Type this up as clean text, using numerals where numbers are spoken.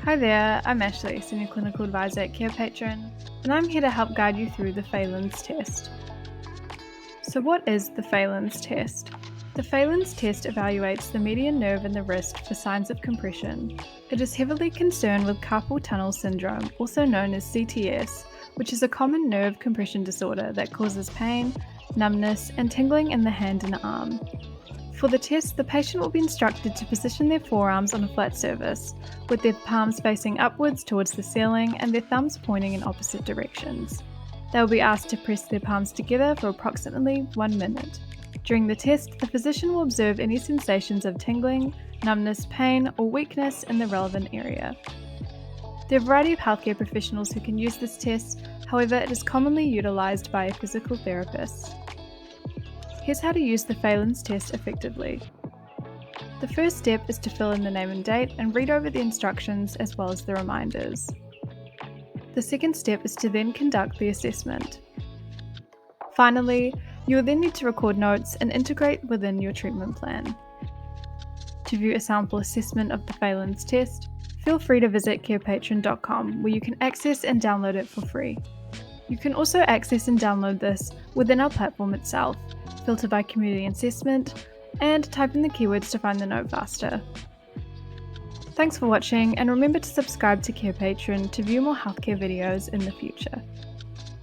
Hi there, I'm Ashley, Senior Clinical Advisor at Carepatron, and I'm here to help guide you through the Phalen's test. So what is the Phalen's test? The Phalen's test evaluates the median nerve in the wrist for signs of compression. It is heavily concerned with carpal tunnel syndrome, also known as CTS, which is a common nerve compression disorder that causes pain, numbness, and tingling in the hand and arm. For the test, the patient will be instructed to position their forearms on a flat surface, with their palms facing upwards towards the ceiling and their thumbs pointing in opposite directions. They will be asked to press their palms together for approximately 1 minute. During the test, the physician will observe any sensations of tingling, numbness, pain, or weakness in the relevant area. There are a variety of healthcare professionals who can use this test, however, it is commonly utilised by a physical therapist. Here's how to use the Phalen's test effectively. The first step is to fill in the name and date and read over the instructions as well as the reminders. The second step is to then conduct the assessment. Finally, you will then need to record notes and integrate within your treatment plan. To view a sample assessment of the Phalen's test, feel free to visit carepatron.com where you can access and download it for free. You can also access and download this within our platform itself, filter by community assessment, and type in the keywords to find the note faster. Thanks for watching, and remember to subscribe to Carepatron to view more healthcare videos in the future.